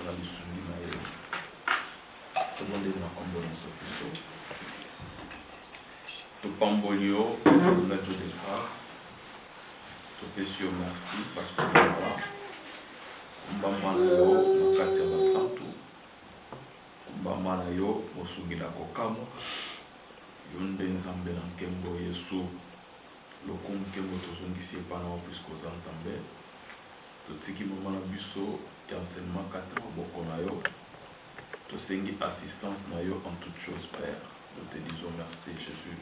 la lisungi na ye tomande na kombo na Sokiso topamboli yo na Dieu de grâce topesi yo merci parce que ozala mbamba na yo makasi ya basantu mbamba na yo mosungi na kokamwa yo nde nzambe na nkembo Yesu lokumu nkembo tozongisi epai na yo puisque oza nzambe totiki mama na biso ya enseignement kata maboko na yo tosengi assistance na yo en toute chose Père. Nous te disons merci Jésus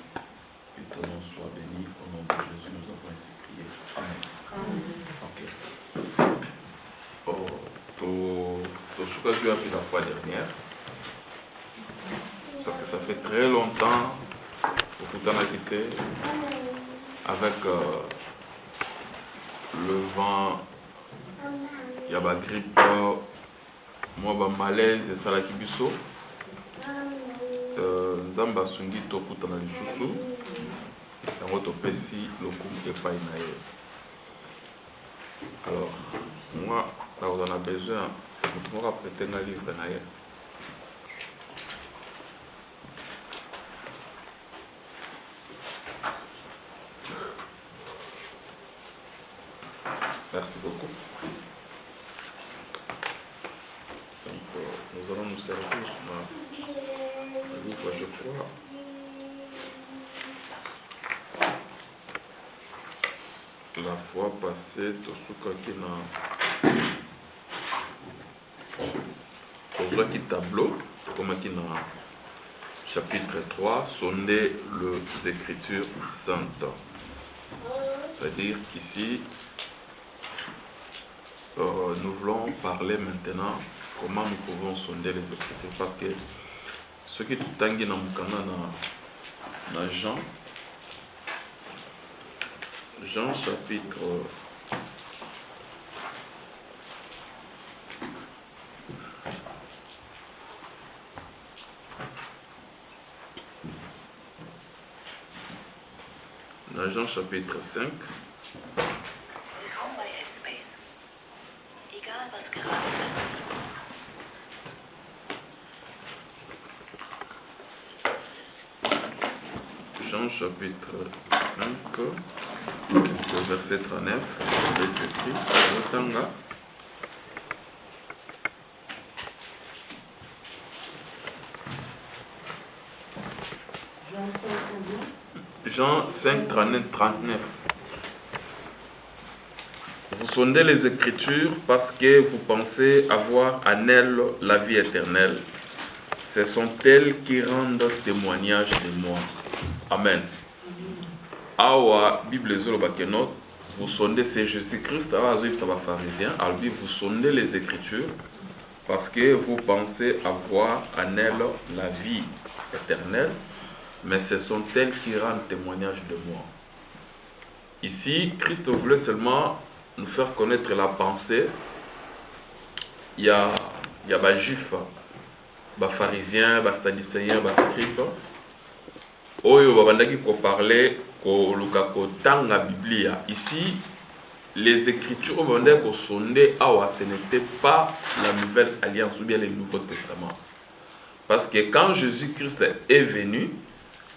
que ton nom soit béni au nom de Jésus nous avons ainsi prié. Amen. Ok. Tosuka tu as pris la fois dernière parce que ça fait très longtemps pour tout en quitté avec le vent. Il y a la grippe, moi malaise et ça la kibiso. Nzamba sungi tokuta na lisusu. Yango topesi lokumu epai na ye. Alors, moi, là on a besoin de me prêter un livre na ye. Merci beaucoup. Donc, nous allons nous servir le livre, je crois. La fois passée, qui tableau, comme qui dans chapitre 3, sonder les Écritures saintes. C'est-à-dire qu'ici, nous voulons parler maintenant comment nous pouvons sonder les Écritures. Parce que ce qui est tangué dans Jean chapitre 5. Jean chapitre 5, le verset 39, il est écrit, Jean 5, 39. Vous sondez les Écritures parce que vous pensez avoir en elles la vie éternelle. Ce sont elles qui rendent témoignage de moi. Amen. Awa Bible Zolobakenot, vous sondez, c'est Jésus-Christ, pharisien, vous sondez les Écritures parce que vous pensez avoir en elles la vie éternelle, mais ce sont elles qui rendent témoignage de moi. Ici, Christ voulait seulement nous faire connaître la pensée. Il y a des juifs, des pharisiens, des sadducéens, des scribes. Oyo babandaki ko parler ko luka ko tanga Biblia. Ici, les Écritures babandaki ko sonder awa, ce n'était pas la nouvelle alliance ou bien le Nouveau Testament. Parce que quand Jésus-Christ est venu,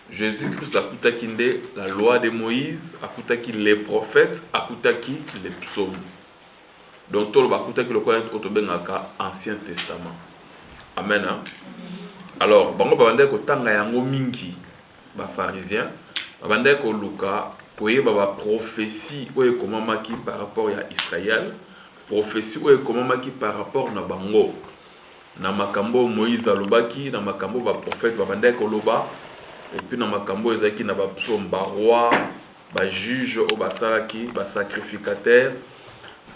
Jésus-Christ a kutaki nde la loi de Moïse, a kutaki les prophètes, a kutaki les psaumes. Donc tout le ba kutaki le quoi otobengaka Ancien Testament. Amen. Hein? Alors, bango babandaki ko tanga yango mingi. Ba pharisien babandai ko luka koyeba ba prophétie oyo komamaki par rapport à Israël, prophétie oyo komamaki par rapport na bango na makambo Moïse alobaki, na makambo ba prophète babandai ko loba, et puis na makambo ezaki na ba psaume, ba roi, ba juge o basalaki, ba sacrificateur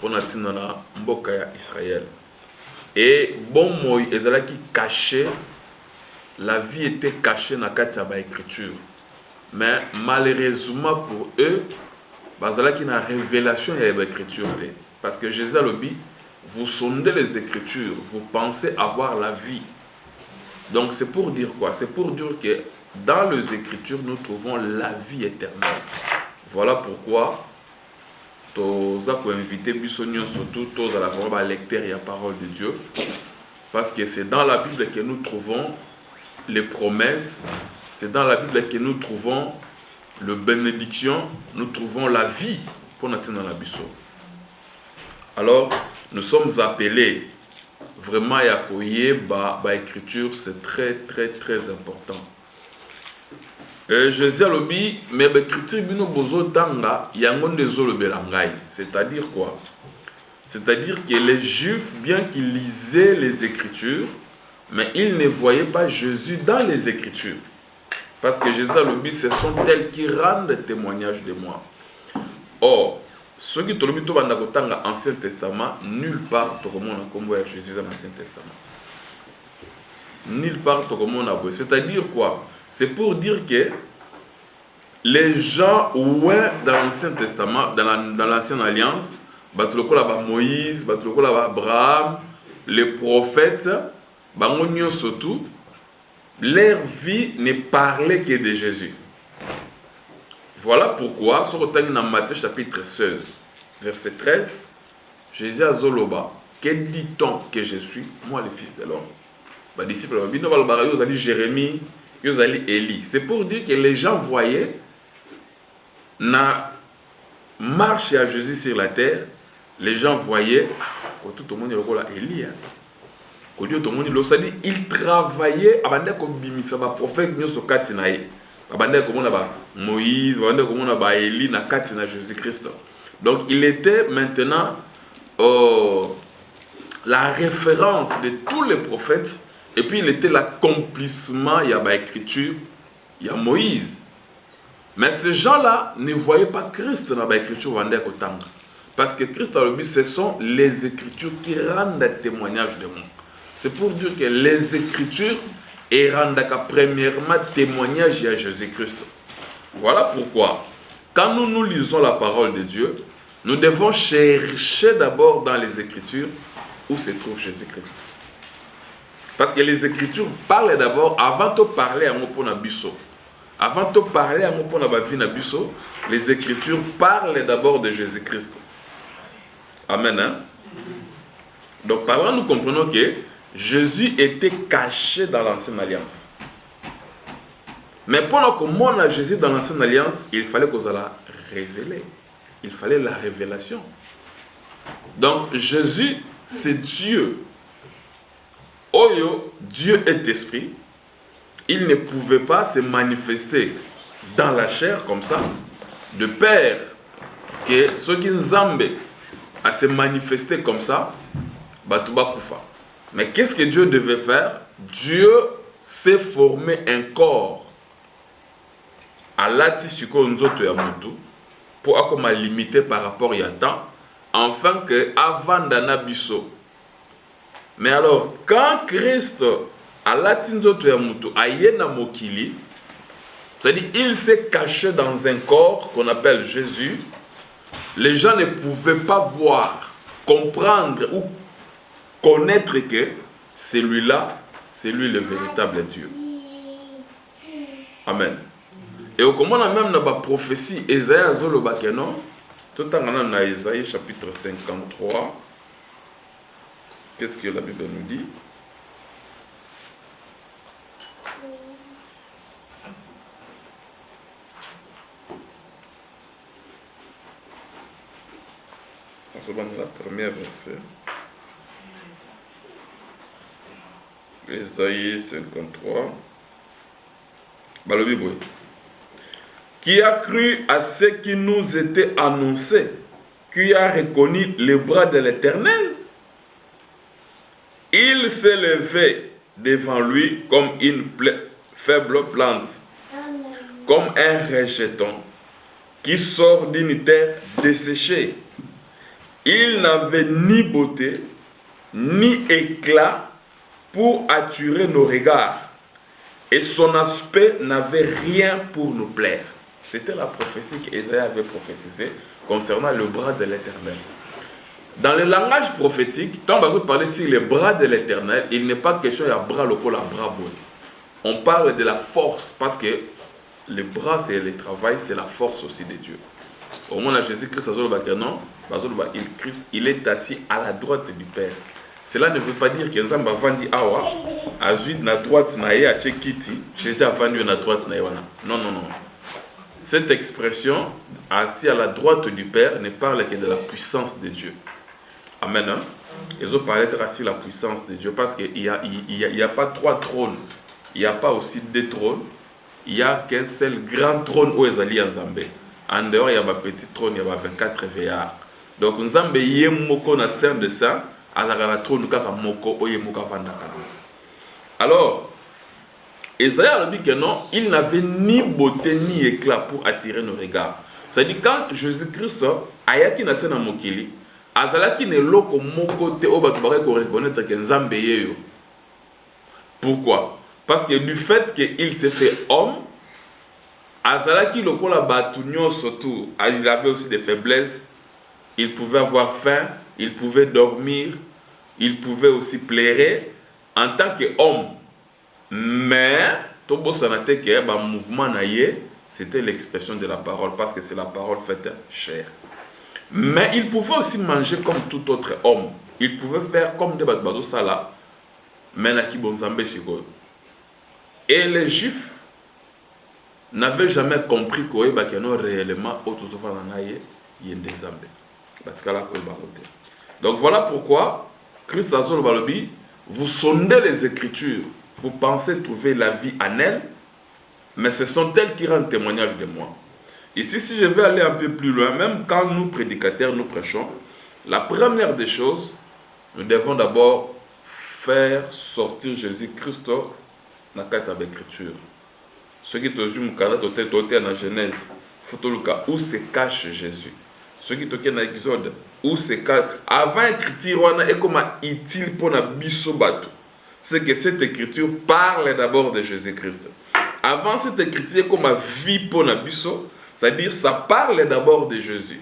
pour na tina na mboka ya Israël. Et bon moi ezalaki caché. La vie était cachée dans la écriture. Mais malheureusement pour eux, il y a une révélation de l'écriture. Parce que Jésus a dit, vous sondez les Écritures, vous pensez avoir la vie. Donc c'est pour dire quoi? C'est pour dire que dans les Écritures, nous trouvons la vie éternelle. Voilà pourquoi nous avons invité Bissonion, surtout tous à la lecteur et la parole de Dieu. Parce que c'est dans la Bible que nous trouvons les promesses, c'est dans la Bible que nous trouvons la bénédiction, nous trouvons la vie pour nous atteindre la biso. Alors, nous sommes appelés vraiment à accueillir l'écriture, c'est très très très important. Jésus a dit, mais l'écriture bino bozo tanga yangon dezolo belangai. C'est-à-dire quoi? C'est-à-dire que les Juifs, bien qu'ils lisaient les Écritures, mais ils ne voyaient pas Jésus dans les Écritures. Parce que Jésus a dit, ce sont tels qui rendent témoignage de moi. Or, ceux qui ont dit dans l'Ancien Testament, nulle part comme Jésus dans l'Ancien Testament. Nulle part comme c'est-à-dire quoi? C'est pour dire que les gens ouais dans l'Ancien Testament, dans l'Ancienne Alliance, Moïse, Abraham, les prophètes, surtout, leur vie ne parlait que de Jésus. Voilà pourquoi, sur dans Matthieu chapitre 16, verset 13, Jésus a Zoloba, que dit-on que je suis, moi le Fils de l'homme? Les disciples ont dit Jérémie, ils ont dit Élie. C'est pour dire que les gens voyaient na marche à Jésus sur la terre, les gens voyaient que tout le monde est Élie. Il travaillait avant qu'on bimisa ba prophète nyoso katina ye. Abandé comme on a Moïse, abandé comme on a Élie na katina Jésus-Christ. Donc il était maintenant la référence de tous les prophètes et puis il était l'accomplissement, il y a ba écriture, il y a Moïse. Mais ces gens-là ne voyaient pas Christ dans l'écriture parce que Christ a le but, ce sont les écritures qui rendent témoignage de moi. C'est pour dire que les écritures rendent premièrement témoignage à Jésus-Christ. Voilà pourquoi, quand nous lisons la parole de Dieu, nous devons chercher d'abord dans les écritures où se trouve Jésus-Christ. Parce que les écritures parlent d'abord avant de parler à mon biso. Avant de parler à mon biso, les écritures parlent d'abord de Jésus-Christ. Amen. Hein? Donc par là, nous comprenons que Jésus était caché dans l'Ancienne Alliance. Mais pendant que moi, on a Jésus dans l'Ancienne Alliance, il fallait qu'on la révèle. Il fallait la révélation. Donc Jésus, c'est Dieu. Oyo, Dieu est esprit. Il ne pouvait pas se manifester dans la chair comme ça, de peur que ceux qui Nzambe à se manifester comme ça, Batouba Koufa. Mais qu'est-ce que Dieu devait faire? Dieu s'est formé un corps à l'atisuko nzoto ya mutu pour akoma limiter par rapport à temps, afin que avant d'anabiso. Mais alors, quand Christ à l'atinzoto ya mutu ayena mokili, c'est-à-dire il s'est caché dans un corps qu'on appelle Jésus, les gens ne pouvaient pas voir, comprendre ou connaître que celui-là, c'est lui le véritable Dieu. Amen. Et au comment on a même dans la prophétie, Esaïe Zolobakeno, tout en allant dans Esaïe chapitre 53, qu'est-ce que la Bible nous dit? On se voit dans la première verset. Esaïe 53. Bah, le Bible. Qui a cru à ce qui nous était annoncé, qui a reconnu les bras de l'Éternel? Il s'est levé devant lui comme une faible plante, comme un rejeton qui sort d'une terre desséchée. Il n'avait ni beauté, ni éclat pour attirer nos regards, et son aspect n'avait rien pour nous plaire. C'était la prophétie qu'Ésaïe avait prophétisée concernant le bras de l'Éternel. Dans le langage prophétique, quand on va parler sur les bras de l'Éternel, il n'est pas question de bras locaux, bras boy. On parle de la force, parce que les bras, c'est le travail, c'est la force aussi de Dieu. Au moment où Jésus-Christ il est assis à la droite du Père. Cela ne veut pas dire que Nzamba vandi awa, azui na droite na ye a kiti, Jésus a vendu na droite na ye wana. Non, non, non. Cette expression, assis à la droite du Père, ne parle que de la puissance de Dieu. Amen. Hein? Ils ont parlé de assis la puissance de Dieu parce qu'il n'y a pas 3 trônes. Il n'y a pas aussi 2 trônes. Il n'y a qu'un seul grand trône où Ezali en Zambé. En dehors, il y a un petit trône, il y a 24 veillards. Donc, Nzambé yé moko na sein de ça, azaka na trône kaka moko oye moka vandaka. Alors, Esaïe a dit que non, il n'avait ni beauté ni éclat pour attirer nos regards. C'est-à-dire quand Jésus-Christ ayaki na sena mokili, azalaki ne loko moko te o batu ba ko reconnaître que Nzambé yeyo. Pourquoi? Parce que du fait qu'il s'est fait homme, azalaki lokola batu surtout, il avait aussi des faiblesses. Il pouvait avoir faim, il pouvait dormir, il pouvait aussi pleurer en tant qu'homme. Mais, mouvement c'était l'expression de la parole, parce que c'est la parole faite chair. Mais il pouvait aussi manger comme tout autre homme. Il pouvait faire comme des bateaux sala, mais et les Juifs n'avaient jamais compris qu'il y avait réellement autre chose. Donc voilà pourquoi Christ Azol Balobi, vous sondez les Écritures, vous pensez trouver la vie en elles, mais ce sont elles qui rendent témoignage de moi. Ici, si je vais aller un peu plus loin, même quand nous prédicateurs nous prêchons, la première des choses, nous devons d'abord faire sortir Jésus-Christ dans la carte de l'Écriture. Ce qui te dit dans la Genèse, où se cache Jésus. Ce qui toque dans l'Exode, où se cache. Avant l'écriture, et comme utile pour la bisobatu. C'est que cette écriture parle d'abord de Jésus-Christ. Avant cette écriture, comme vie pour la biso, c'est-à-dire ça parle d'abord de Jésus.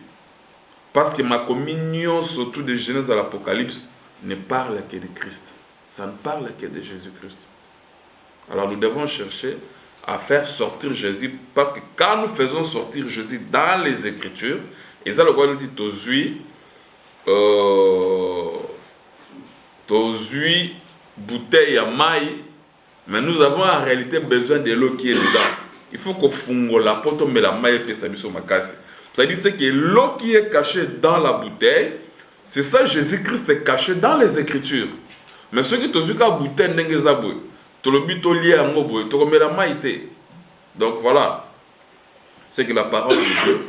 Parce que ma communion, surtout de Genèse à l'Apocalypse, ne parle que de Christ. Ça ne parle que de Jésus-Christ. Alors nous devons chercher à faire sortir Jésus, parce que quand nous faisons sortir Jésus dans les Écritures, et ça le roi nous dit tozui bouteille à maille, mais nous avons en réalité besoin de l'eau qui est dedans. Il faut qu'on fonde la porte, mais la maille est sa sur ma casse. C'est-à-dire que l'eau qui est cachée dans la bouteille, c'est ça Jésus-Christ est caché dans les Écritures. Mais ceux qui tozu ka bouteille n'engé zaboué, tout le but au lié à moboué, tout comme la maille. Donc voilà, c'est que la parole de Dieu,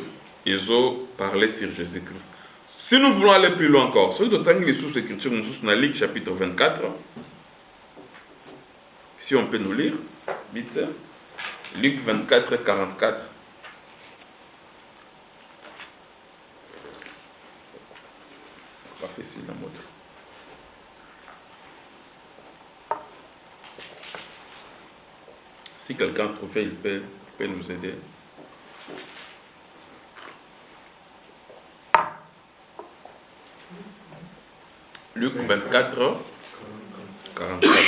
ils ont parlé sur Jésus-Christ. Si nous voulons aller plus loin encore, si nous avons les sources d'écriture, nous sommes dans Luc chapitre 24. Si on peut nous lire, vite. Luc 24, 44. Pas facile la mode. Si quelqu'un trouve, il peut nous aider. Luc 24, 44.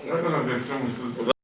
On a la version